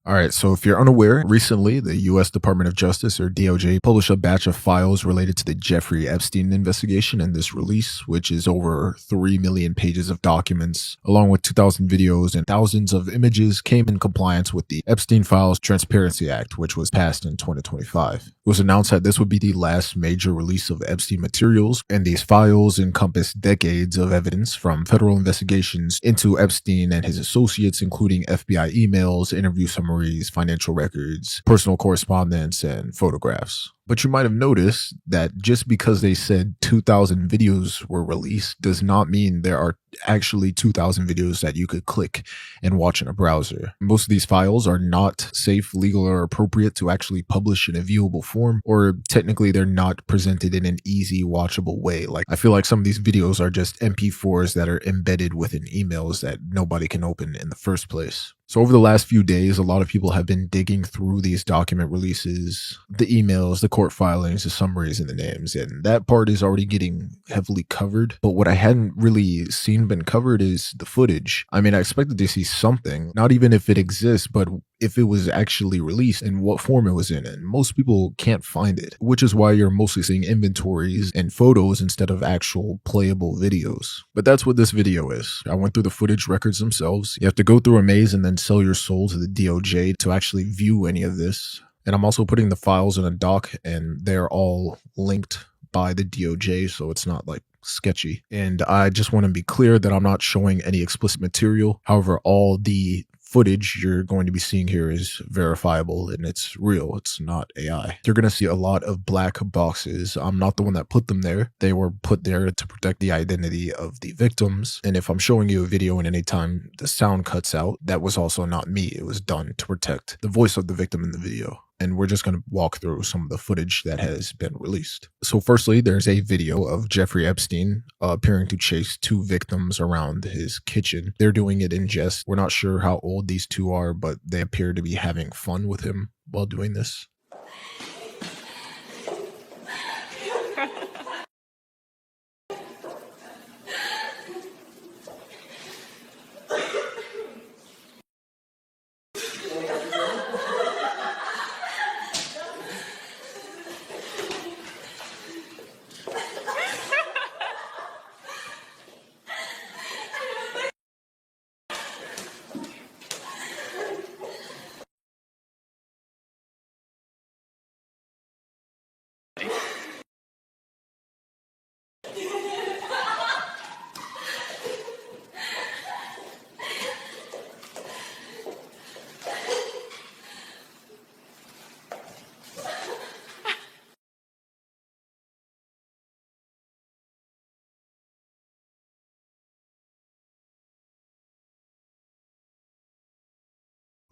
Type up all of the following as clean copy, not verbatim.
All right, so if you're unaware, recently the U.S. Department of Justice, or DOJ, published a batch of files related to the Jeffrey Epstein investigation, and this release, which is over 3 million pages of documents, along with 2,000 videos and thousands of images, came in compliance with the Epstein Files Transparency Act, which was passed in 2025. It was announced that this would be the last major release of Epstein materials, and these files encompass decades of evidence from federal investigations into Epstein and his associates, including FBI emails, interview summaries, financial records, personal correspondence, and photographs. But you might have noticed that just because they said 2,000 videos were released does not mean there are actually 2,000 videos that you could click and watch in a browser. Most of these files are not safe, legal, or appropriate to actually publish in a viewable form, or technically they're not presented in an easy, watchable way. Like, I feel like some of these videos are just MP4s that are embedded within emails that nobody can open in the first place. So over the last few days, a lot of people have been digging through these document releases, the emails, the court filings, the summaries, and the names, and that part is already getting heavily covered. But what I hadn't really seen been covered is the footage. I mean, I expected to see something, not even if it exists, but if it was actually released and what form it was in, and most people can't find it, which is why you're mostly seeing inventories and photos instead of actual playable videos. But that's what this video is. I went through the footage records themselves. You have to go through a maze and then sell your soul to the DOJ to actually view any of this. And I'm also putting the files in a doc, and they're all linked by the DOJ, so it's not like sketchy. And I just want to be clear that I'm not showing any explicit material. However, all the footage you're going to be seeing here is verifiable and it's real. It's not AI. You're going to see a lot of black boxes. I'm not the one that put them there. They were put there to protect the identity of the victims. And if I'm showing you a video and anytime the sound cuts out, that was also not me. It was done to protect the voice of the victim in the video. And we're just going to walk through some of the footage that has been released. So firstly, there's a video of Jeffrey Epstein appearing to chase two victims around his kitchen. They're doing it in jest. We're not sure how old these two are, but they appear to be having fun with him while doing this.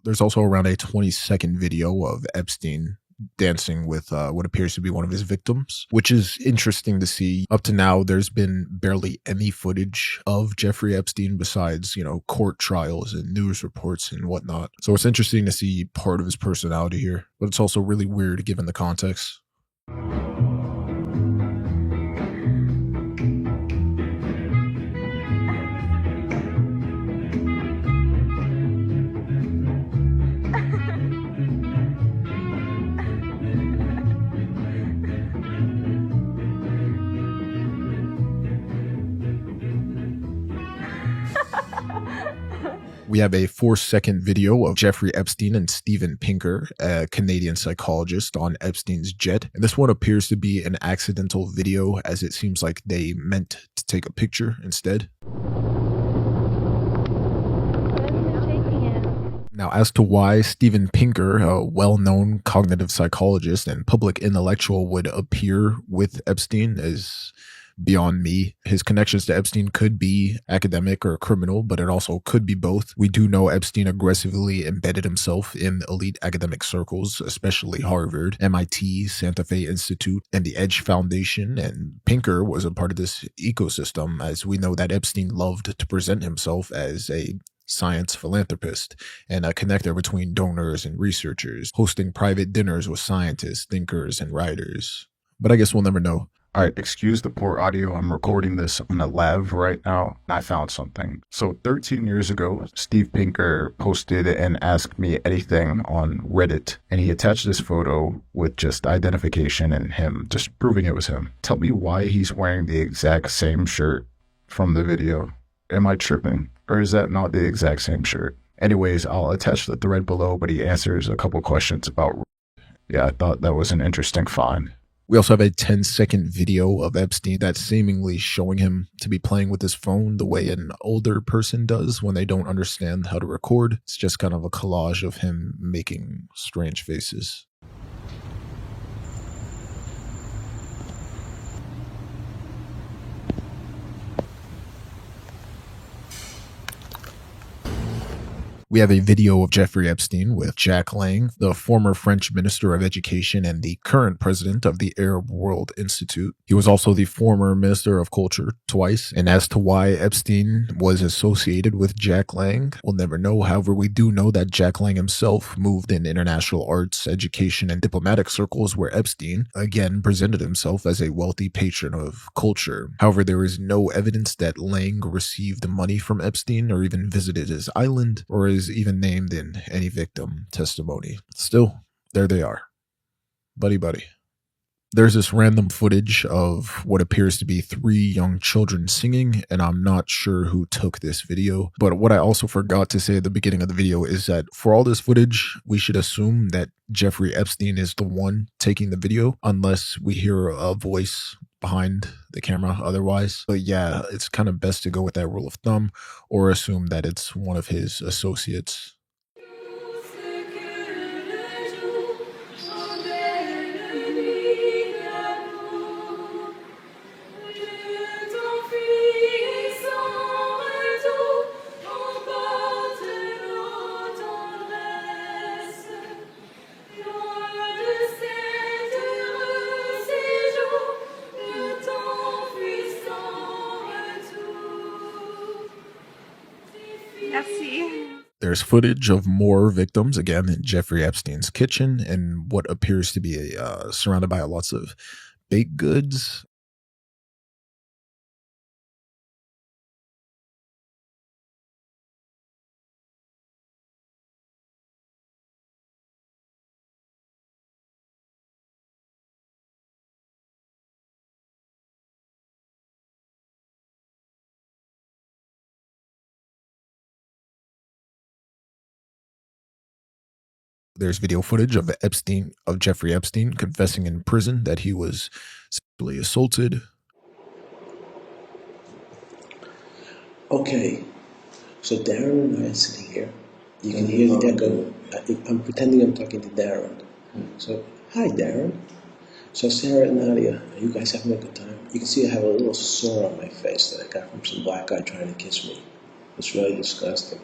There's also around a 20-second video of Epstein dancing with what appears to be one of his victims, which is interesting to see. Up to now, there's been barely any footage of Jeffrey Epstein besides, court trials and news reports and whatnot. So it's interesting to see part of his personality here, but it's also really weird given the context. We have a 4-second video of Jeffrey Epstein and Steven Pinker, a Canadian psychologist, on Epstein's jet. And this one appears to be an accidental video, as it seems like they meant to take a picture instead. Now, as to why Steven Pinker, a well-known cognitive psychologist and public intellectual, would appear with Epstein is beyond me. His connections to Epstein could be academic or criminal, but it also could be both. We do know Epstein aggressively embedded himself in elite academic circles, especially Harvard, MIT, Santa Fe Institute, and the Edge Foundation, and Pinker was a part of this ecosystem, as we know that Epstein loved to present himself as a science philanthropist and a connector between donors and researchers, hosting private dinners with scientists, thinkers, and writers. But I guess we'll never know. All right, excuse the poor audio. I'm recording this on a lav right now, and I found something. So 13 years ago, Steve Pinker posted and asked me anything on Reddit, and he attached this photo with just identification and him, just proving it was him. Tell me why he's wearing the exact same shirt from the video. Am I tripping? Or is that not the exact same shirt? Anyways, I'll attach the thread below, but he answers a couple questions about. Yeah, I thought that was an interesting find. We also have a 10-second video of Epstein that's seemingly showing him to be playing with his phone the way an older person does when they don't understand how to record. It's just kind of a collage of him making strange faces. We have a video of Jeffrey Epstein with Jack Lang, the former French Minister of Education and the current president of the Arab World Institute. He was also the former Minister of Culture twice. And as to why Epstein was associated with Jack Lang, we'll never know. However, we do know that Jack Lang himself moved in international arts, education, and diplomatic circles where Epstein, again, presented himself as a wealthy patron of culture. However, there is no evidence that Lang received money from Epstein or even visited his island or is even named in any victim testimony. Still, there they are. Buddy. There's this random footage of what appears to be 3 young children singing, and I'm not sure who took this video. But what I also forgot to say at the beginning of the video is that for all this footage, we should assume that Jeffrey Epstein is the one taking the video, unless we hear a voice behind the camera otherwise. But yeah, it's kind of best to go with that rule of thumb or assume that it's one of his associates. There's footage of more victims, again, in Jeffrey Epstein's kitchen and what appears to be surrounded by lots of baked goods. There's video footage of Jeffrey Epstein confessing in prison that he was sexually assaulted. Okay, so Darren and I are sitting here. You can hear the echo. I'm pretending I'm talking to Darren. So, hi Darren. So Sarah and Nadia, are you guys having a good time? You can see I have a little sore on my face that I got from some black guy trying to kiss me. It's really disgusting.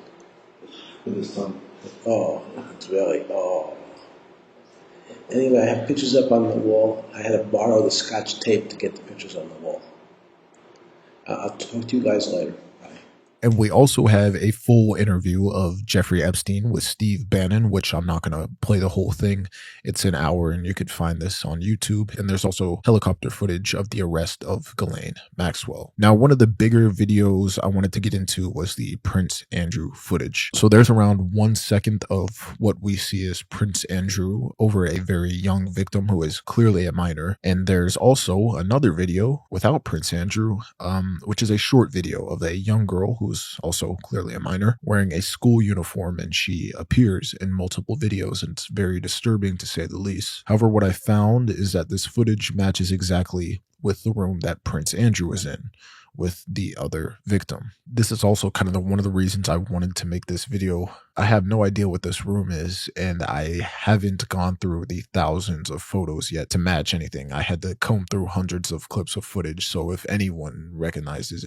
With his tongue. Oh, it's really, oh. Anyway, I have pictures up on the wall. I had to borrow the Scotch tape to get the pictures on the wall. I'll talk to you guys later. Bye. And we also have a full interview of Jeffrey Epstein with Steve Bannon, which I'm not going to play the whole thing. It's an hour and you could find this on YouTube. And there's also helicopter footage of the arrest of Ghislaine Maxwell. Now, one of the bigger videos I wanted to get into was the Prince Andrew footage. So there's around 1 second of what we see as Prince Andrew over a very young victim who is clearly a minor. And there's also another video without Prince Andrew, which is a short video of a young girl who's also clearly a minor, wearing a school uniform, and she appears in multiple videos, and it's very disturbing to say the least. However, what I found is that this footage matches exactly with the room that Prince Andrew was in with the other victim. This is also kind of one of the reasons I wanted to make this video. I have no idea what this room is, and I haven't gone through the thousands of photos yet to match anything. I had to comb through hundreds of clips of footage, so if anyone recognizes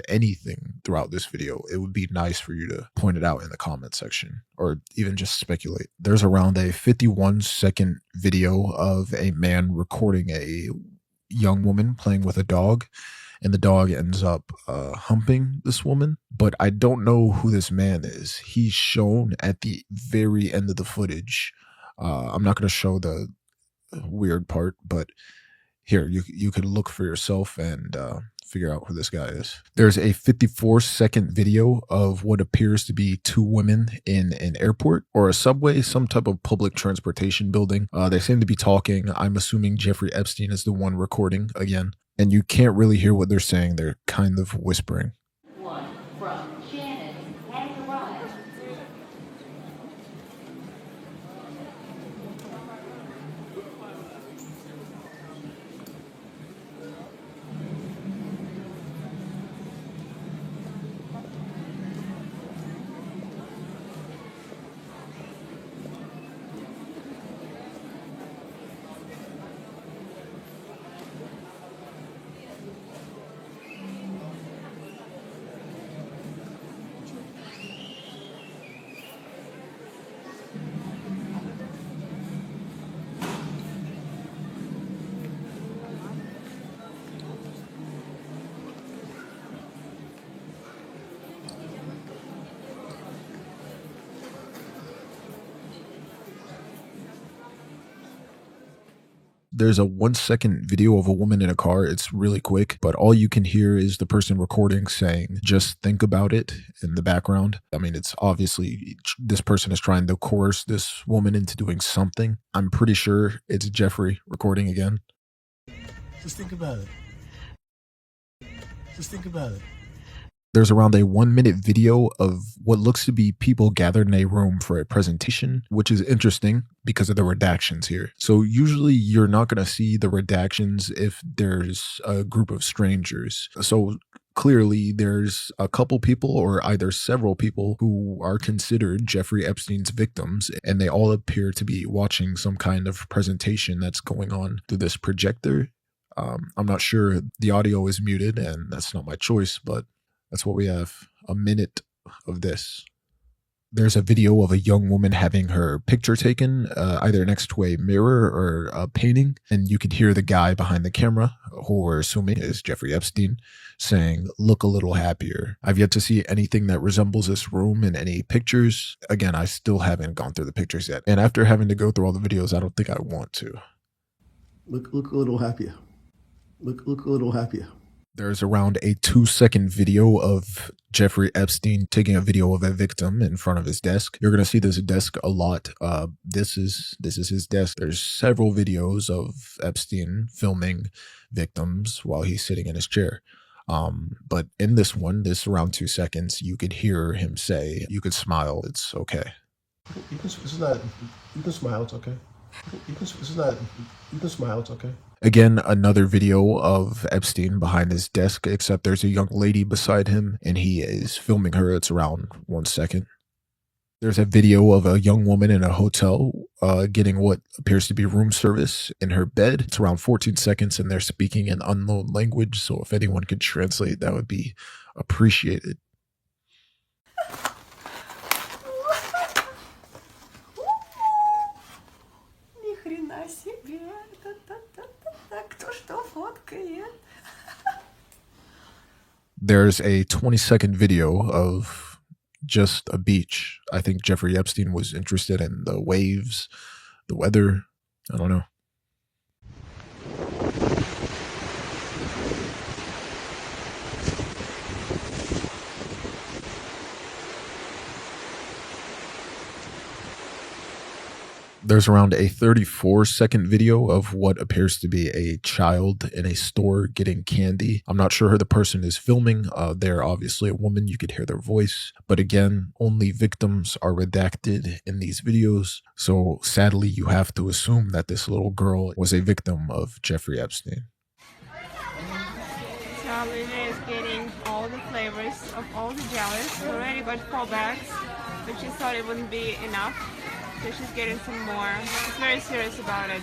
anything throughout this video, it would be nice for you to point it out in the comment section, or even just speculate. There's around a 51-second video of a man recording a young woman playing with a dog, and the dog ends up humping this woman, but I don't know who this man is. He's shown at the very end of the footage. I'm not going to show the weird part, but Here, you could look for yourself and figure out who this guy is. There's a 54-second video of what appears to be two women in an airport or a subway, some type of public transportation building. They seem to be talking. I'm assuming Jeffrey Epstein is the one recording again. And you can't really hear what they're saying. They're kind of whispering. One from Shannon has arrived. There's a 1-second video of a woman in a car. It's really quick, but all you can hear is the person recording saying, just think about it in the background. I mean, it's obviously this person is trying to coerce this woman into doing something. I'm pretty sure it's Jeffrey recording again. Just think about it. Just think about it. There's around a 1-minute video of what looks to be people gathered in a room for a presentation, which is interesting because of the redactions here. So usually you're not going to see the redactions if there's a group of strangers. So clearly there's a couple people or either several people who are considered Jeffrey Epstein's victims, and they all appear to be watching some kind of presentation that's going on through this projector. I'm not sure, the audio is muted and that's not my choice, but that's what we have. A minute of this. There's a video of a young woman having her picture taken, either next to a mirror or a painting. And you can hear the guy behind the camera, who we're assuming is Jeffrey Epstein, saying, look a little happier. I've yet to see anything that resembles this room in any pictures. Again, I still haven't gone through the pictures yet. And after having to go through all the videos, I don't think I want to. Look a little happier. Look a little happier. There's around a 2-second video of Jeffrey Epstein taking a video of a victim in front of his desk. You're going to see this desk a lot. This is his desk. There's several videos of Epstein filming victims while he's sitting in his chair. But in this one, this around 2 seconds, you could hear him say, you could smile, it's okay. You can smile, it's okay. You can smile, it's okay. Again, another video of Epstein behind his desk, except there's a young lady beside him and he is filming her. It's around 1 second. There's a video of a young woman in a hotel getting what appears to be room service in her bed. It's around 14 seconds and they're speaking an unknown language. So if anyone could translate, that would be appreciated. Ни хрена себе. Кто что фоткает? There's a 20-second video of just a beach. I think Jeffrey Epstein was interested in the waves, the weather. I don't know. There's around a 34-second video of what appears to be a child in a store getting candy. I'm not sure who the person is filming. They're obviously a woman. You could hear their voice. But again, only victims are redacted in these videos. So sadly, you have to assume that this little girl was a victim of Jeffrey Epstein. So Lily is getting all the flavors of all the jellies. We already got 4 bags, but she thought it wouldn't be enough. So she's getting some more. She's very serious about it.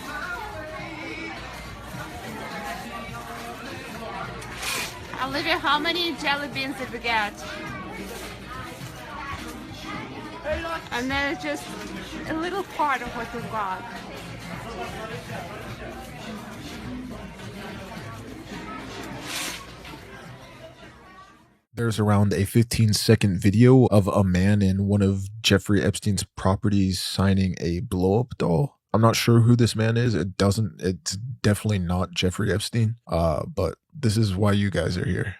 Olivia, how many jelly beans did we get? A lot. And then it's just a little part of what we've got. There's around a 15-second video of a man in one of Jeffrey Epstein's properties signing a blow-up doll. I'm not sure who this man is. It's definitely not Jeffrey Epstein. But this is why you guys are here.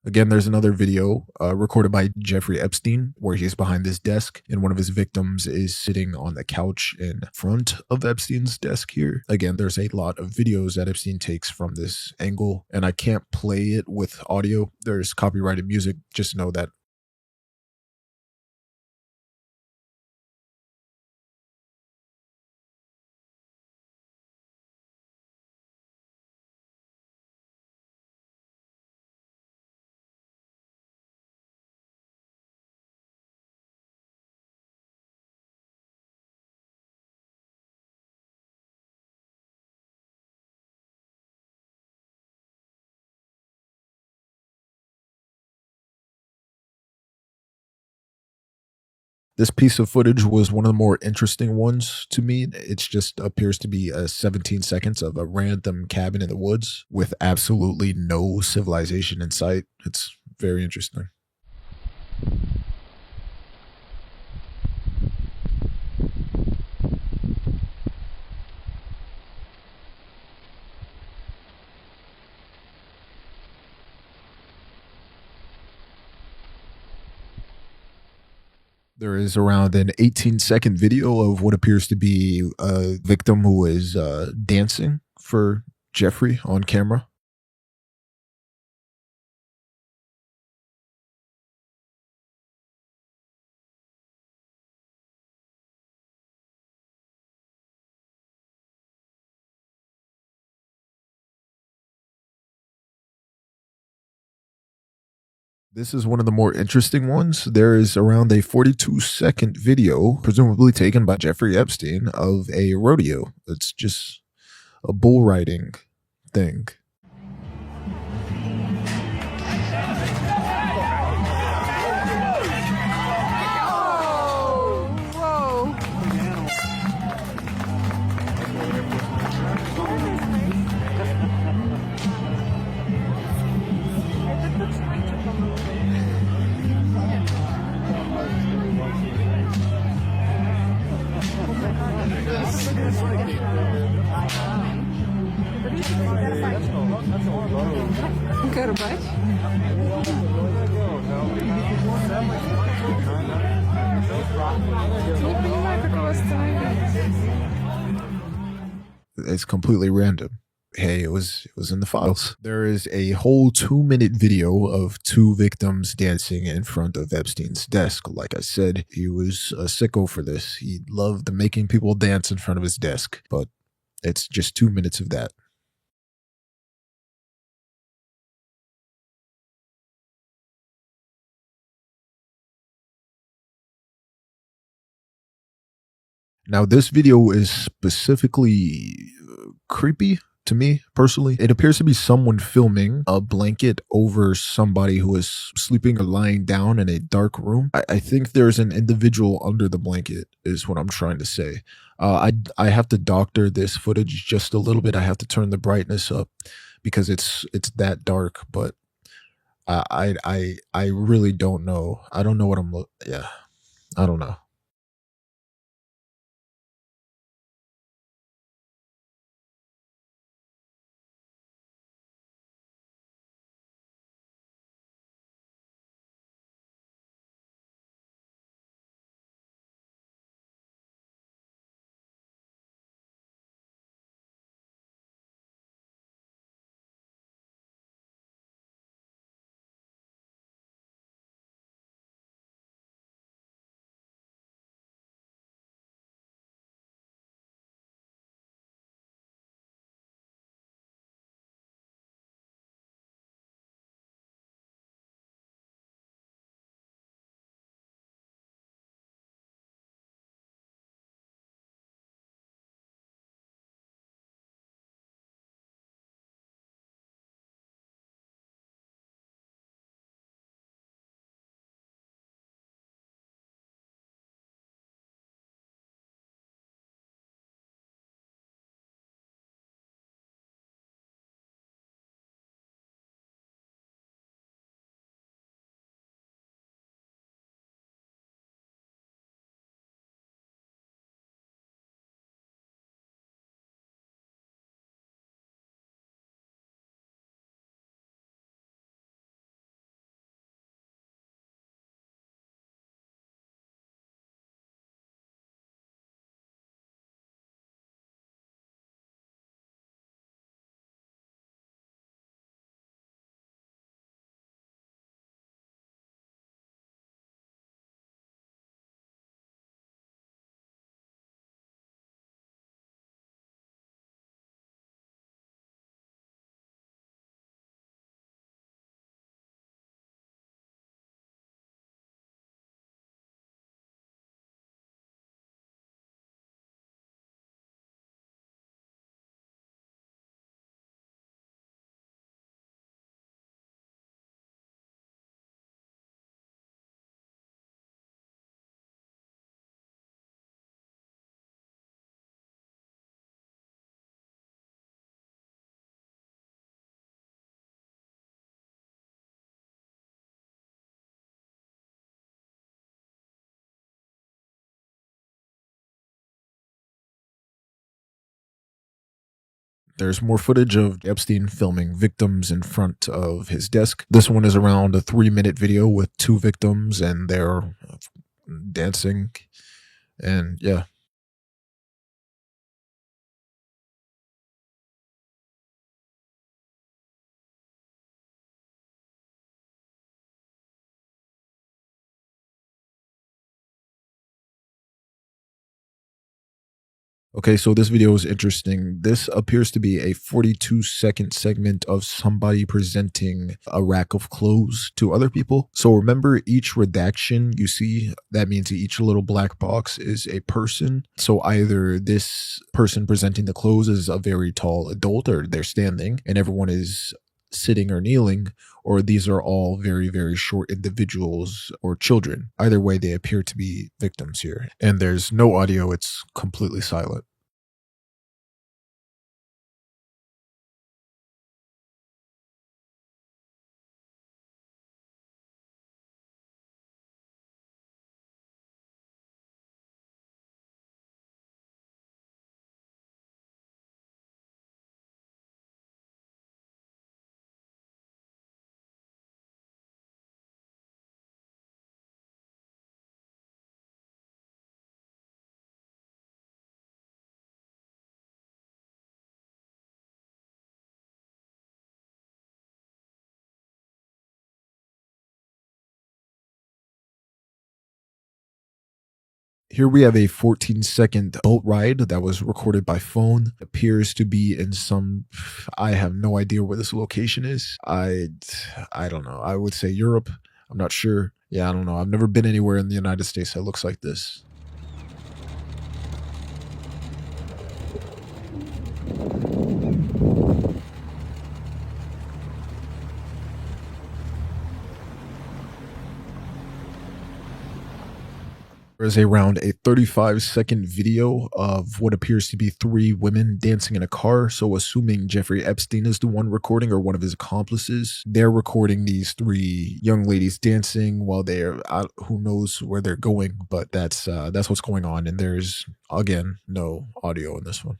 Again, there's another video recorded by Jeffrey Epstein where he's behind this desk and one of his victims is sitting on the couch in front of Epstein's desk here. Again, there's a lot of videos that Epstein takes from this angle, and I can't play it with audio. There's copyrighted music. Just know that. This piece of footage was one of the more interesting ones to me. It just appears to be 17 seconds of a random cabin in the woods with absolutely no civilization in sight. It's very interesting. There is around an 18-second video of what appears to be a victim who is dancing for Jeffrey on camera. This is one of the more interesting ones. There is around a 42-second video, presumably taken by Jeffrey Epstein, of a rodeo. It's just a bull riding thing. Горбач. Не понимаю, как его остановить. It's completely random. Hey, it was in the files. There is a whole 2-minute video of two victims dancing in front of Epstein's desk. Like I said, he was a sicko for this. He loved making people dance in front of his desk, but it's just 2 minutes of that. Now, this video is specifically creepy to me personally. It appears to be someone filming a blanket over somebody who is sleeping or lying down in a dark room. I think there's an individual under the blanket is what I'm trying to say. I have to doctor this footage just a little bit. I have to turn the brightness up because it's that dark, but I really don't know. I don't know what yeah. I don't know. There's more footage of Epstein filming victims in front of his desk. This one is around a 3-minute video with 2 victims and they're dancing. And yeah. Okay, so this video is interesting. This appears to be a 42-second segment of somebody presenting a rack of clothes to other people. So remember, each redaction you see, that means each little black box is a person. So either this person presenting the clothes is a very tall adult, or they're standing and everyone is sitting or kneeling, or these are all very, very short individuals or children. Either way, they appear to be victims here. And there's no audio, it's completely silent. Here we have a 14-second boat ride that was recorded by phone. Appears to be in some, I have no idea where this location is. I don't know. I would say Europe. I'm not sure. Yeah, I don't know. I've never been anywhere in the United States that looks like this. There's around a 35-second video of what appears to be 3 women dancing in a car. So assuming Jeffrey Epstein is the one recording or one of his accomplices, they're recording these 3 young ladies dancing while they're out, who knows where they're going, but that's what's going on. And there's, again, no audio in this one.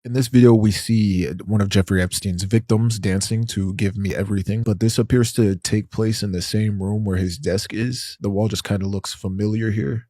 In this video, we see one of Jeffrey Epstein's victims dancing to Give Me Everything, but this appears to take place in the same room where his desk is. The wall just kind of looks familiar here.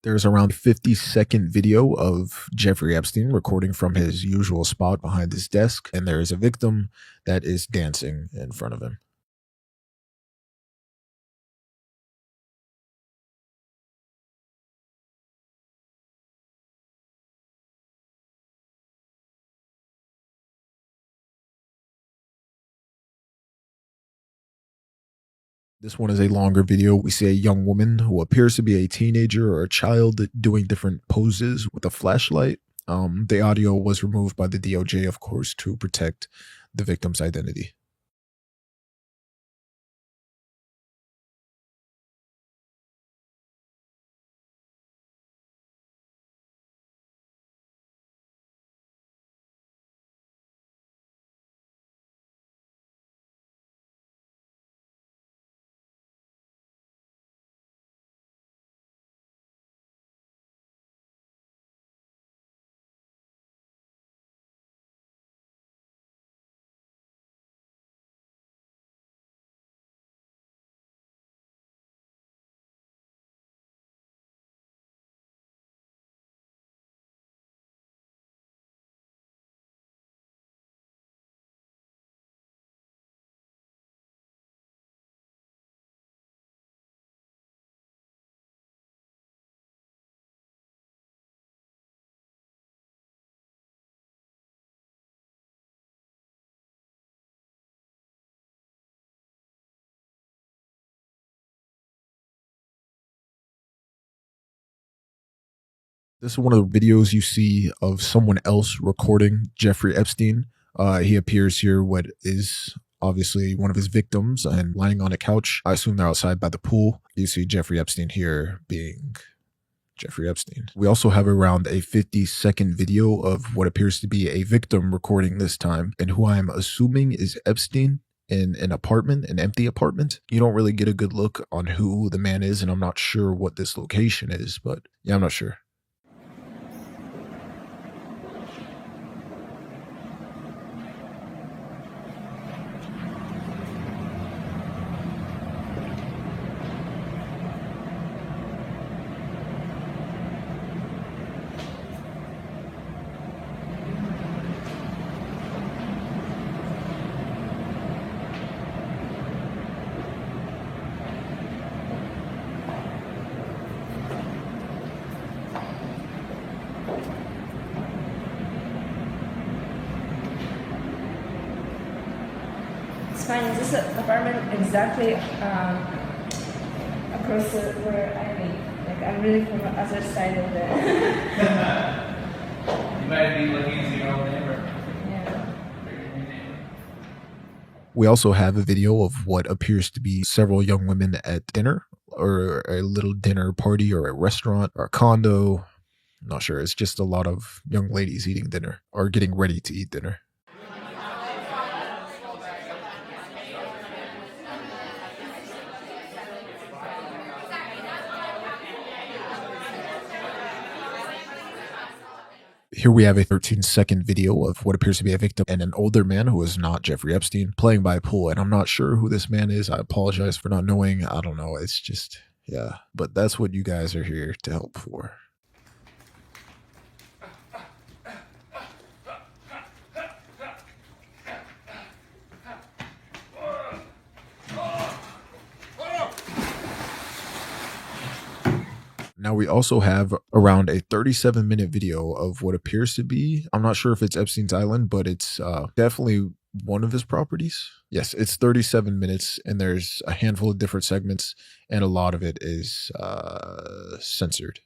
There's around 50-second video of Jeffrey Epstein recording from his usual spot behind his desk, and there is a victim that is dancing in front of him. This one is a longer video. We see a young woman who appears to be a teenager or a child doing different poses with a flashlight. The audio was removed by the DOJ, of course, to protect the victim's identity. This is one of the videos you see of someone else recording Jeffrey Epstein. He appears here, what is obviously one of his victims, and lying on a couch. I assume they're outside by the pool. You see Jeffrey Epstein here being Jeffrey Epstein. We also have around a 50-second video of what appears to be a victim recording this time, and who I'm assuming is Epstein in an apartment, an empty apartment. You don't really get a good look on who the man is, and I'm not sure what this location is, but yeah, I'm not sure. It's fine. Is this apartment exactly across where I live? Like, I'm really from the other side of the. You might be looking at your old neighbor. Yeah. We also have a video of what appears to be several young women at dinner, or a little dinner party, or a restaurant, or a condo. I'm not sure. It's just a lot of young ladies eating dinner, or getting ready to eat dinner. Here we have a 13-second video of what appears to be a victim and an older man who is not Jeffrey Epstein playing by a pool. And I'm not sure who this man is. I apologize for not knowing. I don't know. It's just, yeah. But that's what you guys are here to help for. Now we also have around a 37-minute video of what appears to be, I'm not sure if it's Epstein's Island, but it's definitely one of his properties. Yes, it's 37 minutes, and there's a handful of different segments, and a lot of it is censored.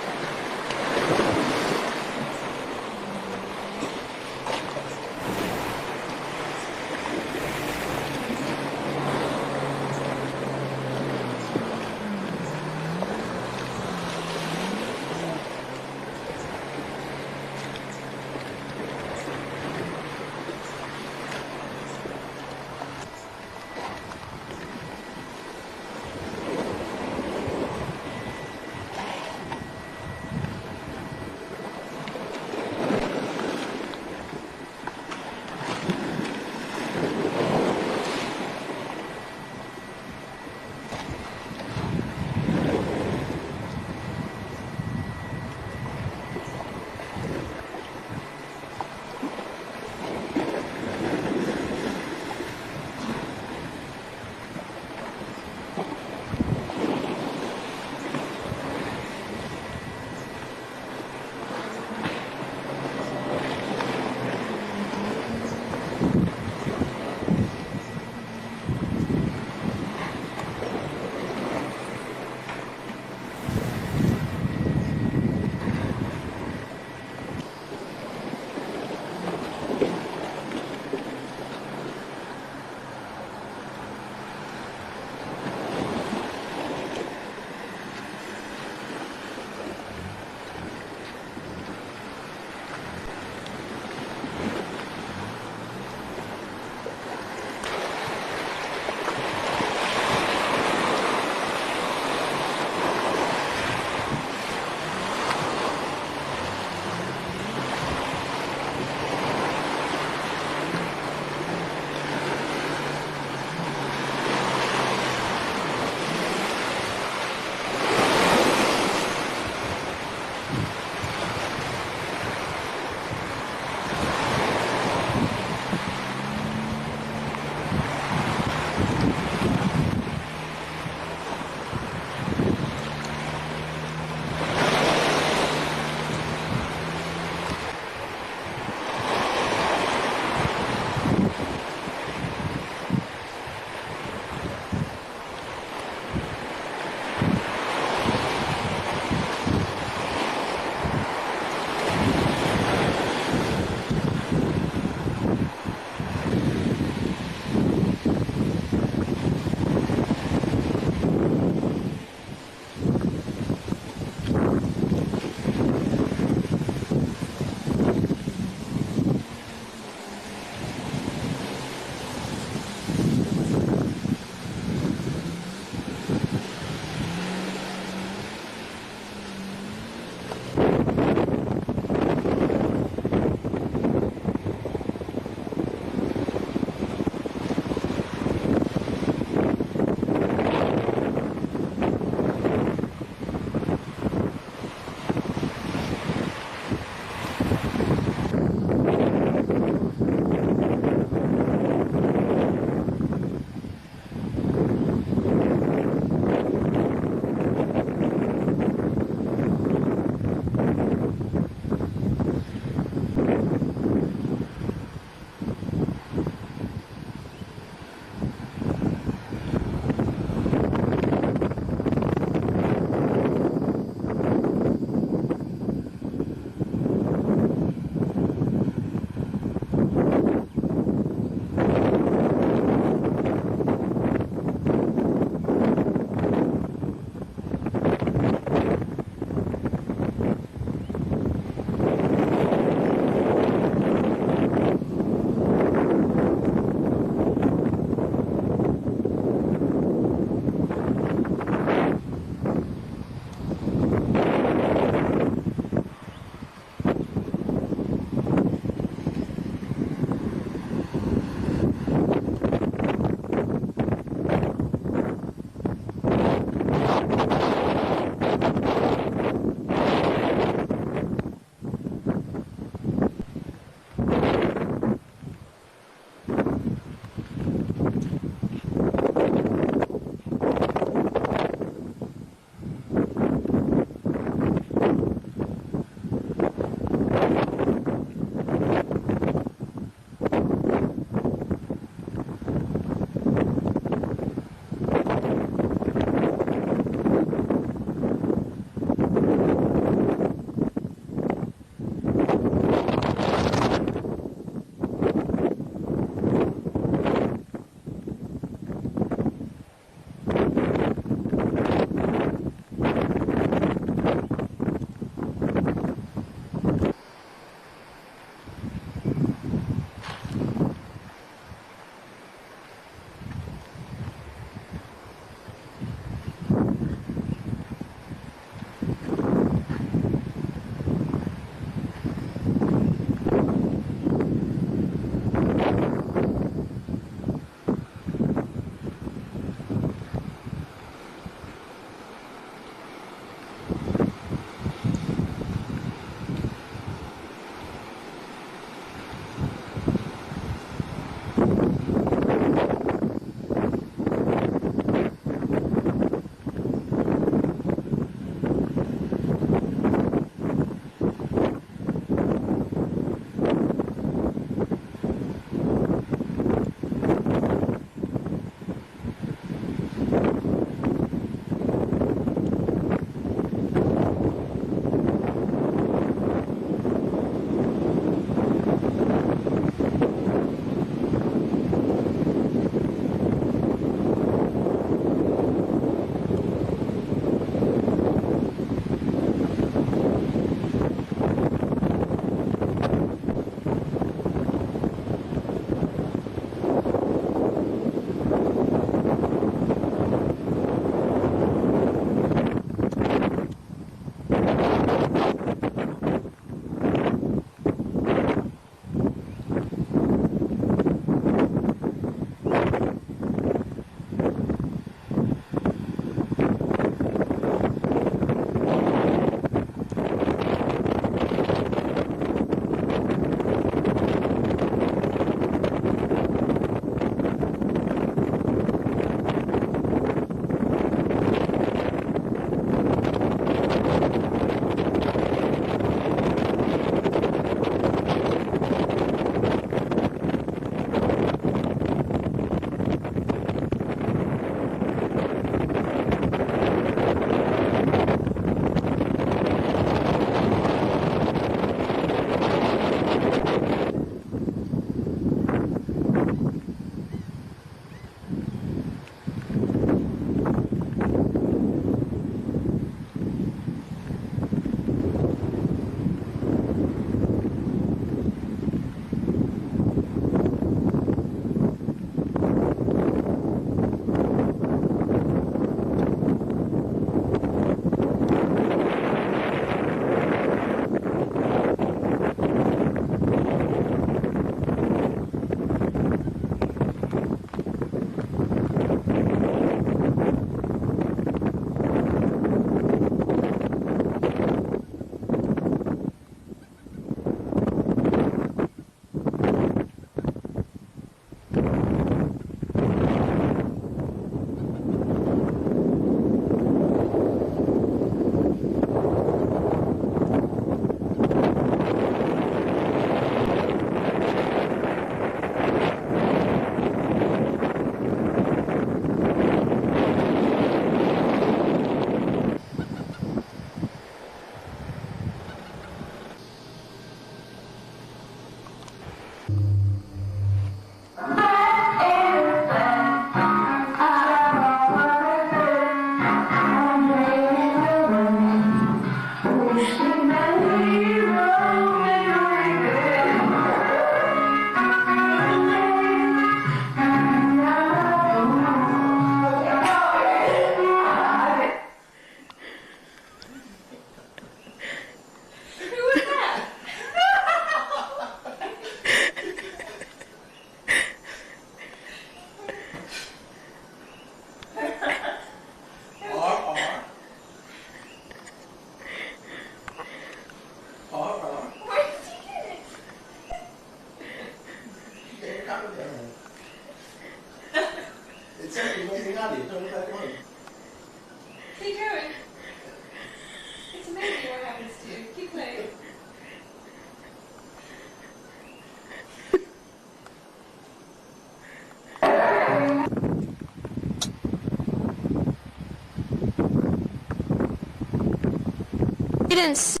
Students,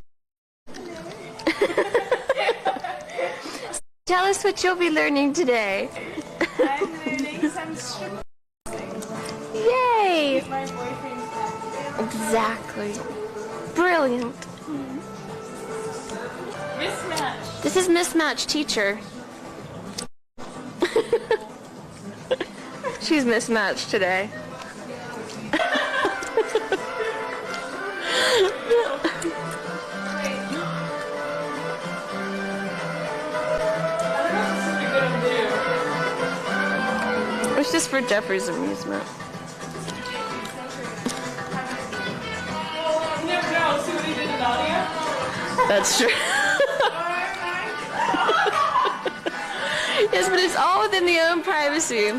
tell us what you'll be learning today. I'm learning some strip. Yay! My boyfriend's back. Exactly. Brilliant. Mismatch. This is Mismatch Teacher. She's mismatched today. It's just for Jeffrey's amusement. You never know. See what he did in audio? That's true. Yes, but it's all within the own privacy.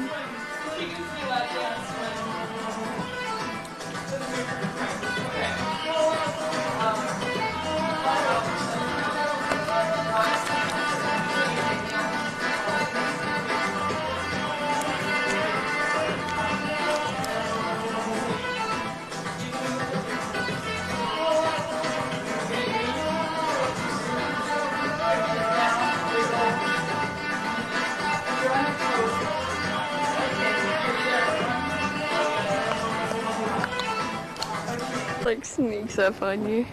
Like sneaks up on you.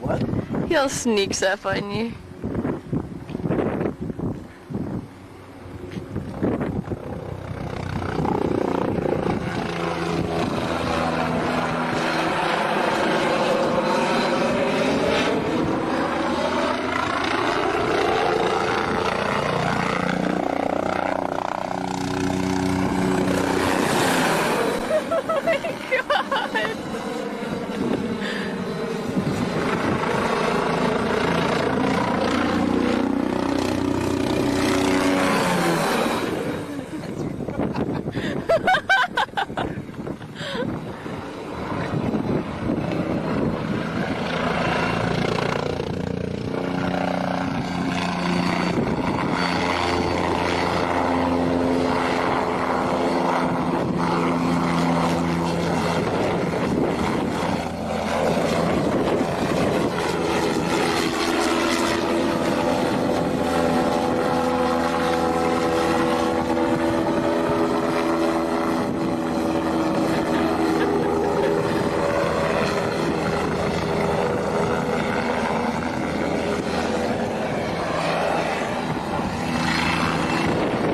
What? He'll sneaks up on you. Oh my god!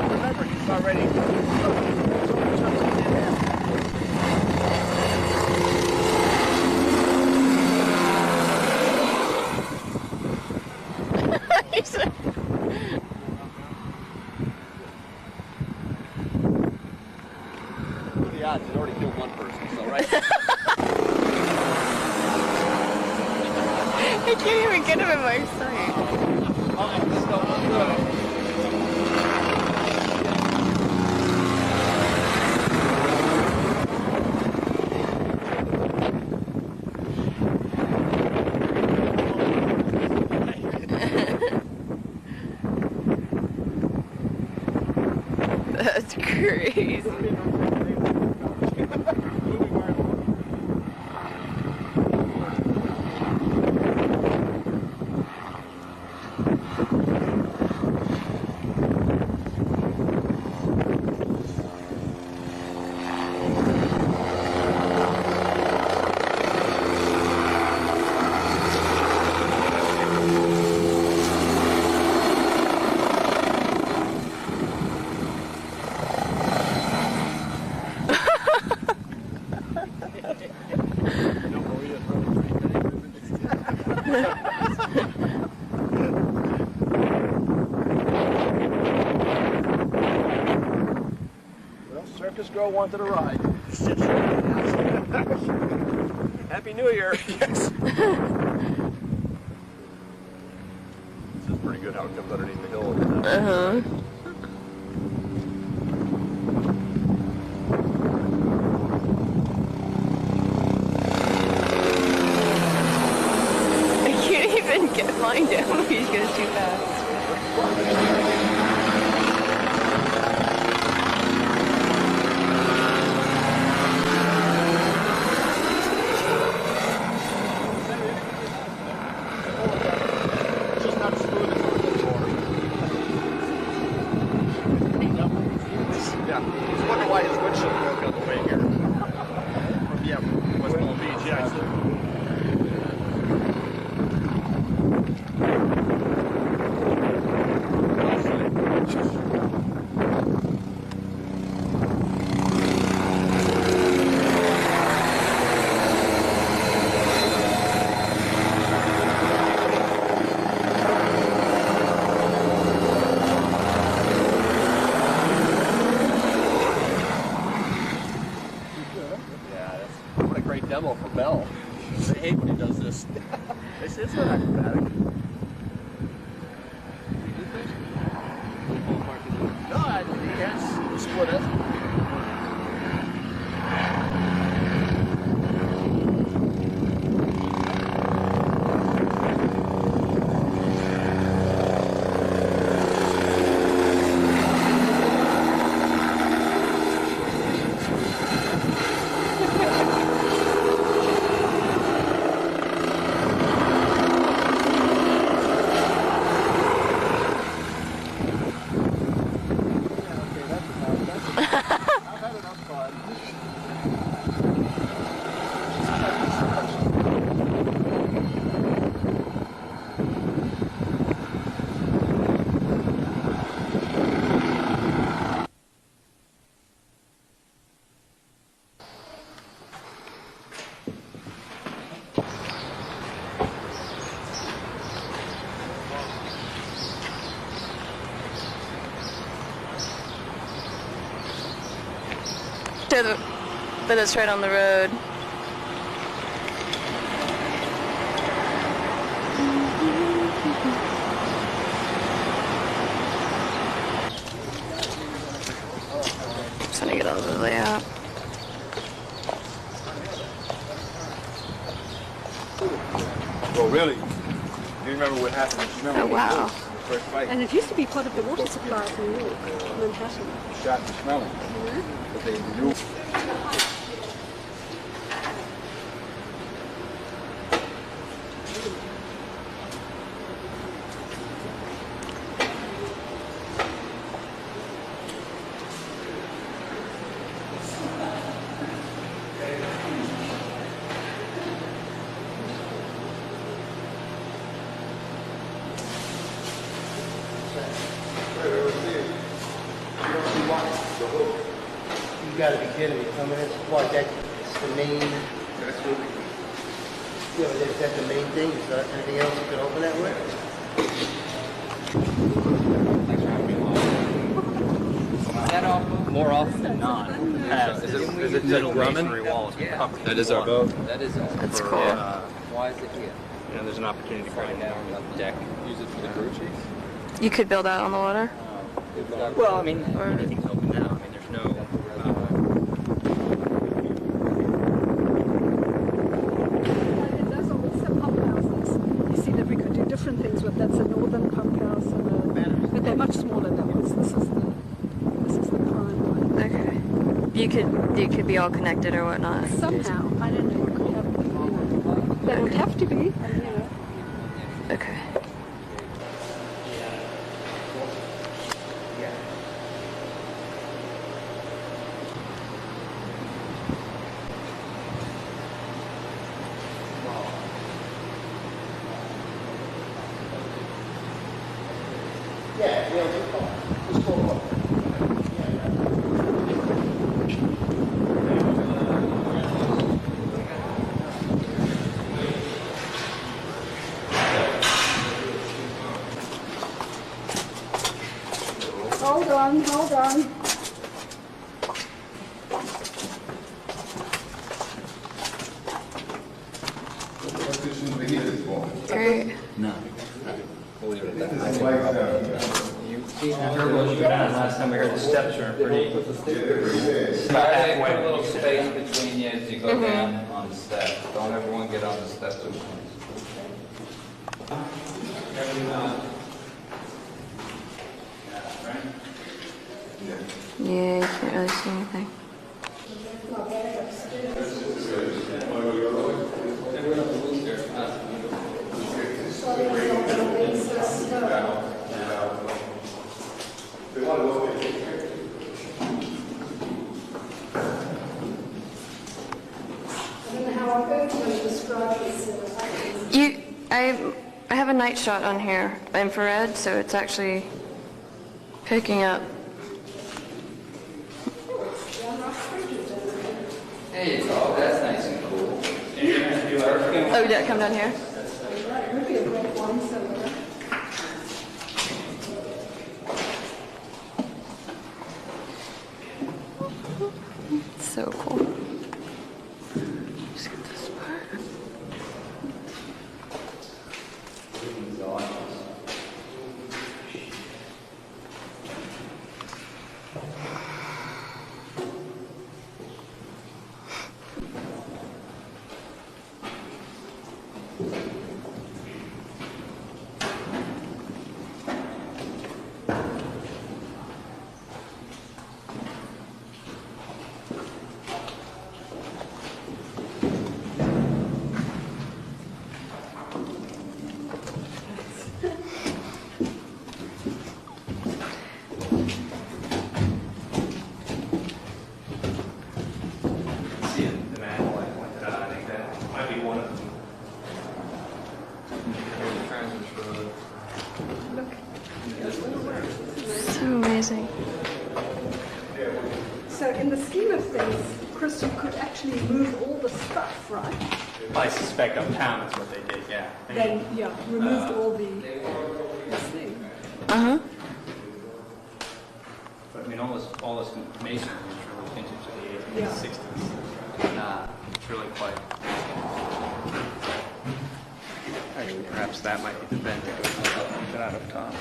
Remember, he's already. He's like, The odds, he's already killed one person, so right? I can't even get him in my sight. That's crazy. Well, Circus Girl wanted a ride. Happy New Year! Yes. This is pretty good how it comes underneath the hill. Uh-huh. I can't even get mine down. He goes too fast. this. It's not acrobatic. No, I think he has split it. But it's right on the road. Just trying to get all the layout. Well, really, do you remember what happened? Oh, wow. First fight. And it used to be part of the water supply of New York, Manhattan. Shot and smelling. But they knew. You gotta be kidding me. I mean, it's what, that's the main... That's what we... Yeah, but that's the main thing. Is there anything else you can open that with? That more often than not has Is it middle Grumman? masonry walls covered. That is our boat. That is our That's cool. Why is it here? You know, there's an opportunity for it now on the deck. Use it for the crew chiefs. You could build out on the water? Well, I mean, anything's open now. I mean, there's no... And those are also pump houses. You see that we could do different things with. That's a northern pump house, but they're much smaller than ones. This is the prime one. Okay. You could be all connected or whatnot. Somehow, I don't know. You could have, they would have to be. Okay. Yeah, just go up. Hold on, hold on. Great. No. Last time we heard the steps were pretty... About halfway. Put a little space between you as you go down on the steps. Don't everyone get on the steps at once. Yeah, you can't really see anything. I have a night shot on here, infrared, so it's actually picking up. There you go. That's nice and cool. Oh, did it come down here? So cool. Just get this part. amazing. So in the scheme of things, Chris, you could actually move all the stuff, right? I suspect uptown is what they did, yeah. Then, yeah, removed all the this thing. Uh-huh. But I mean, all this masonry is really vintage of the 1860s. It's really quite... Actually, perhaps that might be the vent that goes out of top.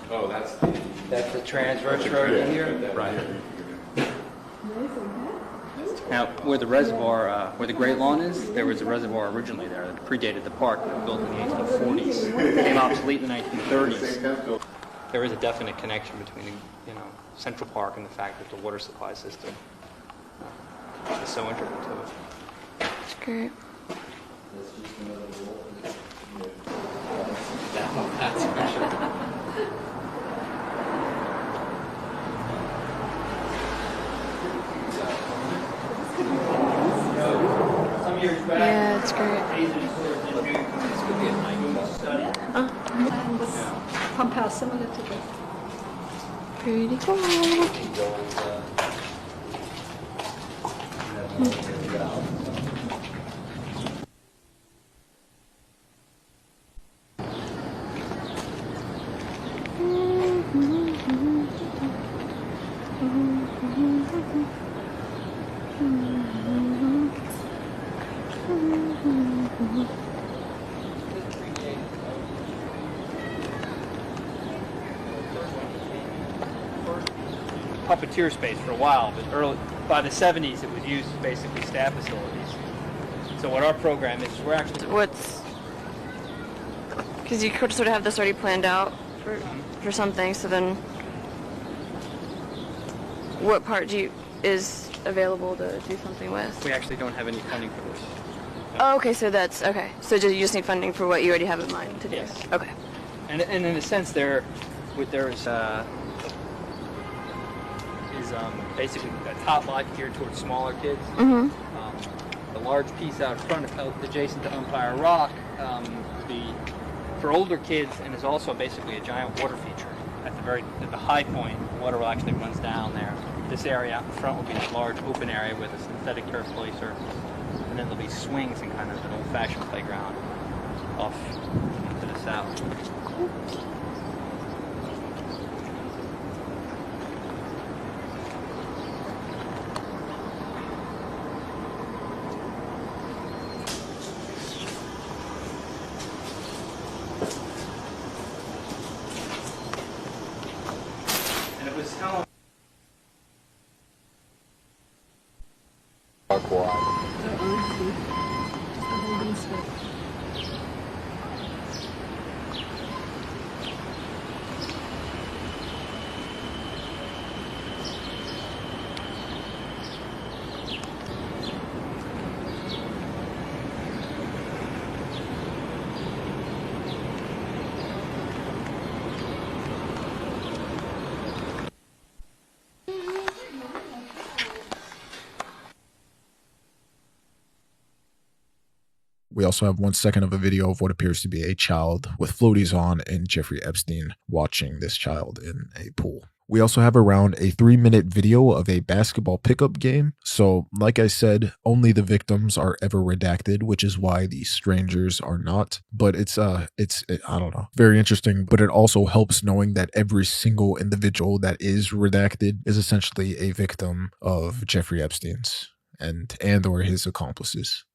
Oh, that's That's the transverse road in here? Right. Now, where the reservoir, where the Great Lawn is, there was a reservoir originally there that predated the park, that was built in the 1840s. It became obsolete in the 1930s. There is a definite connection between, Central Park and the fact that the water supply system is so integral to it. That's great. That's for sure. Yeah, it's great. And this pump house similar to this. Pretty cool. Puppeteer space for a while, but by the 70s it was used as basically staff facilities. So what our program is, we're actually... Because you could sort of have this already planned out for something, so then what part is available to do something with? We actually don't have any funding for this. Oh, okay, so that's, okay. So you just need funding for what you already have in mind to do? Yes. Okay. And in a sense, there is basically a top lot geared towards smaller kids. Mm-hmm. The large piece out front, adjacent to Umpire Rock, would be for older kids, and is also basically a giant water feature. At the high point, the water actually runs down there. This area out in front will be this large open area with a synthetic turf play surface, and then there'll be swings and kind of an old-fashioned playground off to the south. We also have 1 second of a video of what appears to be a child with floaties on and Jeffrey Epstein watching this child in a pool. We also have around a 3-minute video of a basketball pickup game. So like I said, only the victims are ever redacted, which is why the strangers are not. But it's I don't know, very interesting. But it also helps knowing that every single individual that is redacted is essentially a victim of Jeffrey Epstein's and or his accomplices.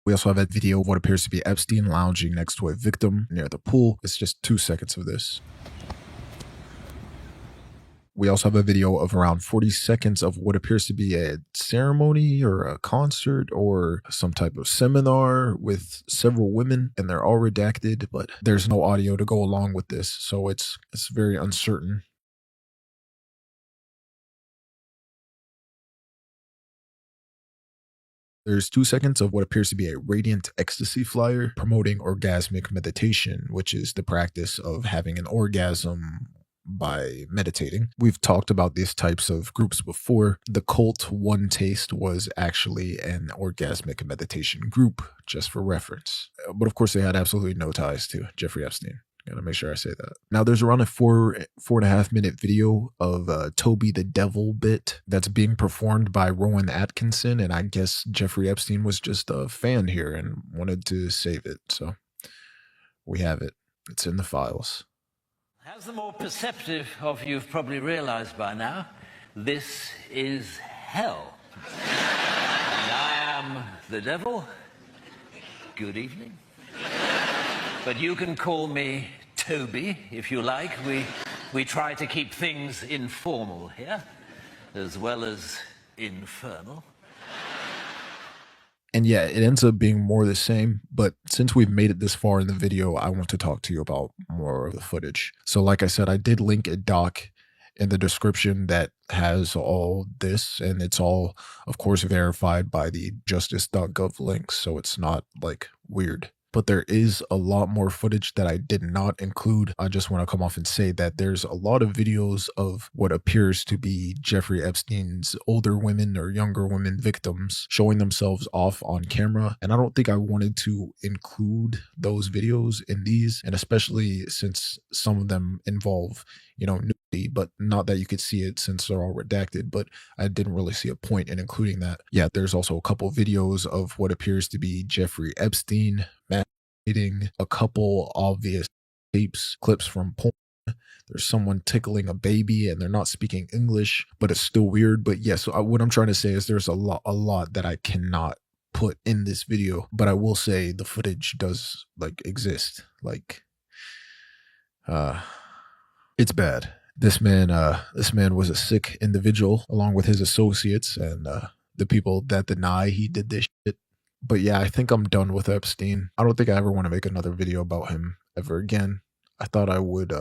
We also have a video of what appears to be Epstein lounging next to a victim near the pool. It's just 2 seconds of this. We also have a video of around 40 seconds of what appears to be a ceremony or a concert or some type of seminar with several women, and they're all redacted, but there's no audio to go along with this, so it's very uncertain. There's 2 seconds of what appears to be a radiant ecstasy flyer promoting orgasmic meditation, which is the practice of having an orgasm by meditating. We've talked about these types of groups before. The cult One Taste was actually an orgasmic meditation group, just for reference. But of course, they had absolutely no ties to Jeffrey Epstein. Gotta make sure I say that. Now, there's around a 4.5 minute video of Toby the Devil bit that's being performed by Rowan Atkinson, and I guess Jeffrey Epstein was just a fan here and wanted to save it. So we have it. It's in the files. As the more perceptive of you have probably realized by now, this is hell. And I am the devil. Good evening. But you can call me Toby, if you like. We try to keep things informal here, as well as infernal. And yeah, it ends up being more the same, but since we've made it this far in the video, I want to talk to you about more of the footage. So like I said, I did link a doc in the description that has all this, and it's all, of course, verified by the justice.gov links, so it's not like weird. But there is a lot more footage that I did not include. I just want to come off and say that there's a lot of videos of what appears to be Jeffrey Epstein's older women or younger women victims showing themselves off on camera. And I don't think I wanted to include those videos in these, and especially since some of them involve, nudity, but not that you could see it since they're all redacted, but I didn't really see a point in including that. Yeah, there's also a couple videos of what appears to be Jeffrey Epstein masturbating, a couple obvious clips from porn. There's someone tickling a baby and they're not speaking English, but it's still weird. But yes, what I'm trying to say is there's a lot that I cannot put in this video, but I will say the footage does exist. It's bad. This man was a sick individual along with his associates and the people that deny he did this shit. But yeah, I think I'm done with Epstein. I don't think I ever want to make another video about him ever again. I thought I would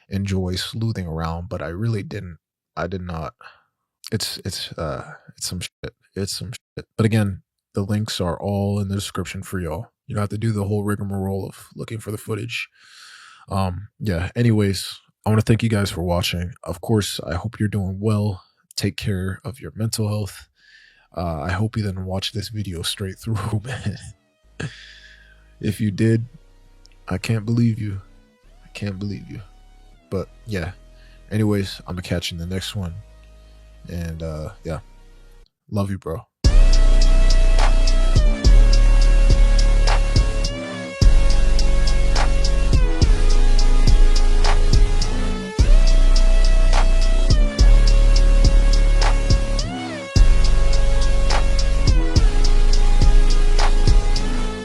enjoy sleuthing around, but I really didn't. I did not. It's some shit. It's some shit. But again, the links are all in the description for y'all. You don't have to do the whole rigmarole of looking for the footage. Yeah, anyways, I want to thank you guys for watching. Of course, I hope you're doing well. Take care of your mental health. I hope you didn't watch this video straight through, man. If you did, I can't believe you. I can't believe you. But yeah, anyways, I'm gonna catch you in the next one. And yeah, love you, bro.